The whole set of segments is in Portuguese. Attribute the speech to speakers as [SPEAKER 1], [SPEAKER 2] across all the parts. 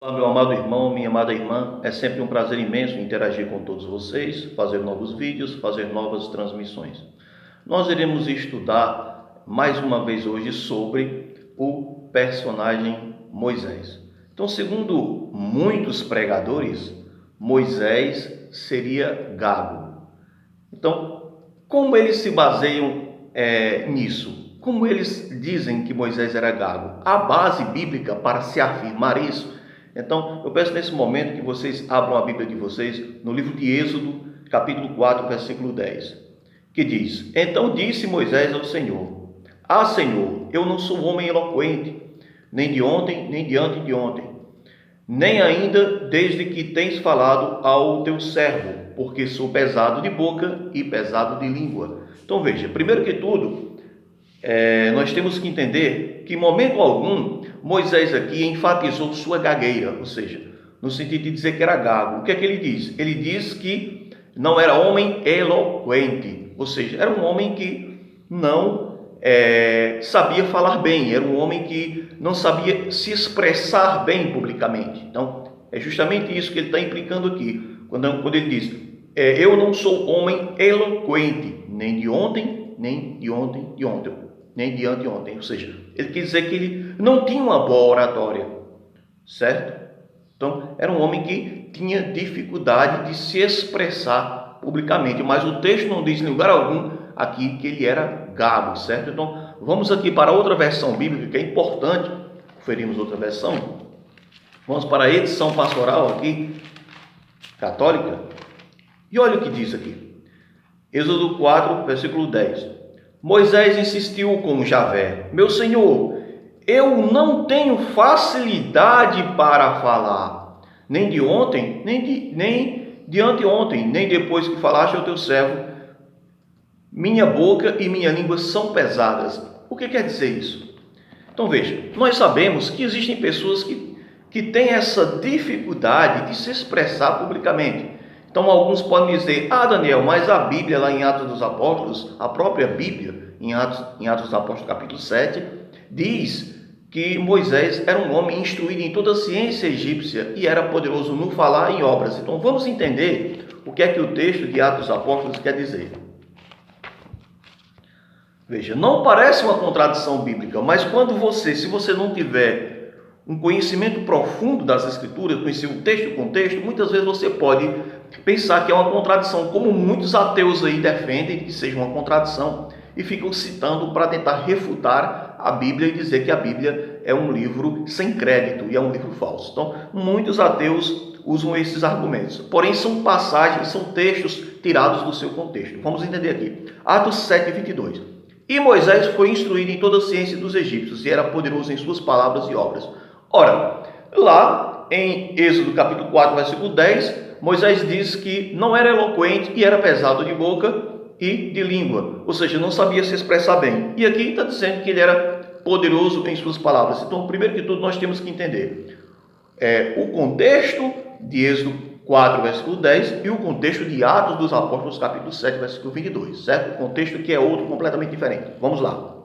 [SPEAKER 1] Olá, meu amado irmão, minha amada irmã, é sempre um prazer imenso interagir com todos vocês, fazer novos vídeos, fazer novas transmissões. Nós iremos estudar mais uma vez hoje sobre o personagem Moisés. Então, segundo muitos pregadores, Moisés seria gago. Então, como eles se baseiam nisso? Como eles dizem que Moisés era gago? Há base bíblica para se afirmar isso? Então, eu peço nesse momento que vocês abram a Bíblia de vocês no livro de Êxodo, capítulo 4, versículo 10, que diz: Então disse Moisés ao Senhor: Ah, Senhor, eu não sou homem eloquente, nem de ontem, nem de antes de ontem, nem ainda desde que tens falado ao teu servo, porque sou pesado de boca e pesado de língua. Então veja, primeiro que tudo, nós temos que entender que em momento algum Moisés aqui enfatizou sua gagueira, ou seja, no sentido de dizer que era gago. O que é que ele diz? Ele diz que não era homem eloquente, ou seja, era um homem que não sabia falar bem, era um homem que não sabia se expressar bem publicamente. Então, é justamente isso que ele está implicando aqui, quando ele diz: eu não sou homem eloquente, nem de ontem, nem de ontem de ontem, nem de anteontem. Ou seja, ele quer dizer que ele não tinha uma boa oratória, certo? Então, era um homem que tinha dificuldade de se expressar publicamente, mas o texto não diz em lugar algum aqui que ele era gago, certo? Então, vamos aqui para outra versão bíblica, que é importante conferirmos outra versão. Vamos para a edição pastoral aqui, católica, e olha o que diz aqui. Êxodo 4, versículo 10. Moisés insistiu com Javé: Meu Senhor, eu não tenho facilidade para falar, nem de ontem, nem de anteontem, nem depois que falaste ao teu servo. Minha boca e minha língua são pesadas. O que quer dizer isso? Então veja, nós sabemos que existem pessoas que têm essa dificuldade de se expressar publicamente. Então alguns podem dizer: ah, Daniel, mas a Bíblia lá em Atos dos Apóstolos, a própria Bíblia em Atos dos Apóstolos capítulo 7, diz que Moisés era um homem instruído em toda a ciência egípcia e era poderoso no falar e em obras. Então vamos entender o que é que o texto de Atos dos Apóstolos quer dizer. Veja, não parece uma contradição bíblica, mas se você não tiver um conhecimento profundo das Escrituras, conhecer o texto e o contexto, muitas vezes você pode pensar que é uma contradição, como muitos ateus aí defendem que seja uma contradição e ficam citando para tentar refutar a Bíblia e dizer que a Bíblia é um livro sem crédito e é um livro falso. Então, muitos ateus usam esses argumentos, porém são passagens, são textos tirados do seu contexto. Vamos entender aqui. Atos 7, 22. E Moisés foi instruído em toda a ciência dos egípcios e era poderoso em suas palavras e obras. Ora, lá em Êxodo capítulo 4, versículo 10, Moisés diz que não era eloquente e era pesado de boca e de língua, ou seja, não sabia se expressar bem. E aqui está dizendo que ele era poderoso em suas palavras. Então, primeiro que tudo, nós temos que entender o contexto de Êxodo 4, versículo 10 e o contexto de Atos dos Apóstolos, capítulo 7, versículo 22, certo? O contexto que é outro, completamente diferente. Vamos lá.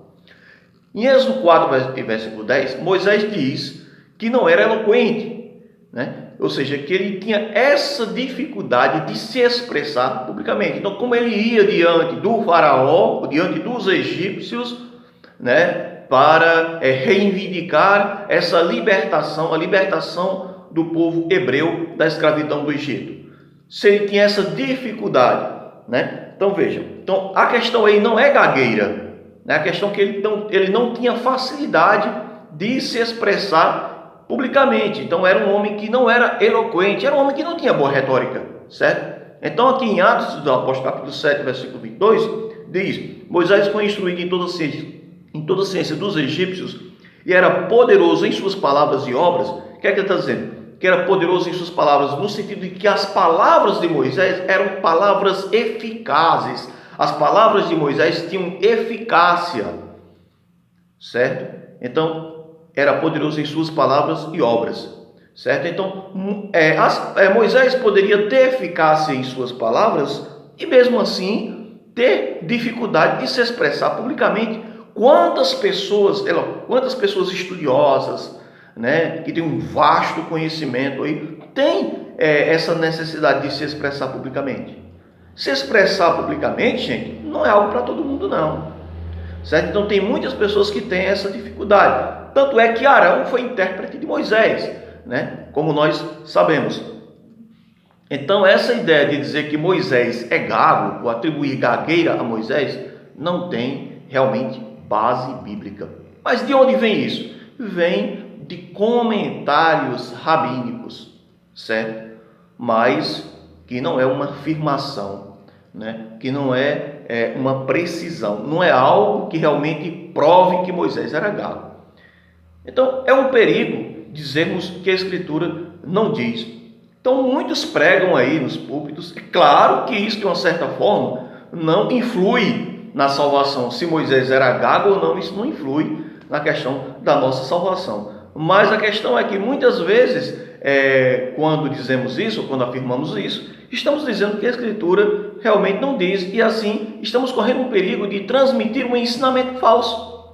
[SPEAKER 1] Em Êxodo 4, versículo 10, Moisés diz que não era eloquente, né? Ou seja, que ele tinha essa dificuldade de se expressar publicamente. Então, como ele ia diante do faraó, diante dos egípcios, né, para reivindicar essa libertação, a libertação do povo hebreu da escravidão do Egito. Se ele tinha essa dificuldade, né? Então, veja, então, a questão aí não é gagueira, né? A questão é que ele não tinha facilidade de se expressar publicamente. Então era um homem que não era eloquente, era um homem que não tinha boa retórica, certo? Então aqui em Atos do Apóstolo capítulo 7, versículo 22, diz: Moisés foi instruído em toda a ciência dos egípcios e era poderoso em suas palavras e obras. O que é que ele está dizendo? Que era poderoso em suas palavras, no sentido de que as palavras de Moisés eram palavras eficazes. As palavras de Moisés tinham eficácia, certo? Então, era poderoso em suas palavras e obras, certo? Então, Moisés poderia ter eficácia em suas palavras e mesmo assim ter dificuldade de se expressar publicamente. Quantas pessoas estudiosas, né, que tem um vasto conhecimento aí, tem essa necessidade de se expressar publicamente. Se expressar publicamente, gente, não é algo para todo mundo, não. Certo? Então tem muitas pessoas que têm essa dificuldade. Tanto é que Arão foi intérprete de Moisés, né? Como nós sabemos. Então essa ideia de dizer que Moisés é gago, ou atribuir gagueira a Moisés, não tem realmente base bíblica. Mas de onde vem isso? Vem de comentários rabínicos, certo? Mas que não é uma afirmação, né? Que não é uma precisão, não é algo que realmente prove que Moisés era gago. Então é um perigo dizermos que a Escritura não diz. Então muitos pregam aí nos púlpitos, é claro que isso de uma certa forma não influi na salvação, se Moisés era gago ou não, isso não influi na questão da nossa salvação. Mas a questão é que muitas vezes, quando dizemos isso, quando afirmamos isso, estamos dizendo que a Escritura realmente não diz, e assim estamos correndo um perigo de transmitir um ensinamento falso,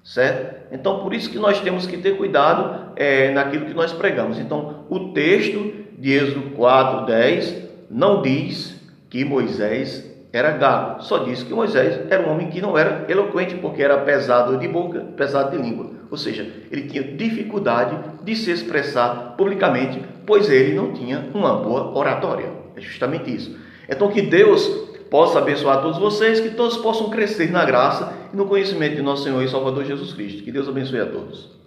[SPEAKER 1] certo? Então por isso que nós temos que ter cuidado naquilo que nós pregamos. Então o texto de Êxodo 4:10 não diz que Moisés era gago, só diz que Moisés era um homem que não era eloquente, porque era pesado de boca, pesado de língua, ou seja, ele tinha dificuldade de se expressar publicamente, pois ele não tinha uma boa oratória. É justamente isso. Então que Deus possa abençoar todos vocês, que todos possam crescer na graça e no conhecimento de nosso Senhor e Salvador Jesus Cristo. Que Deus abençoe a todos.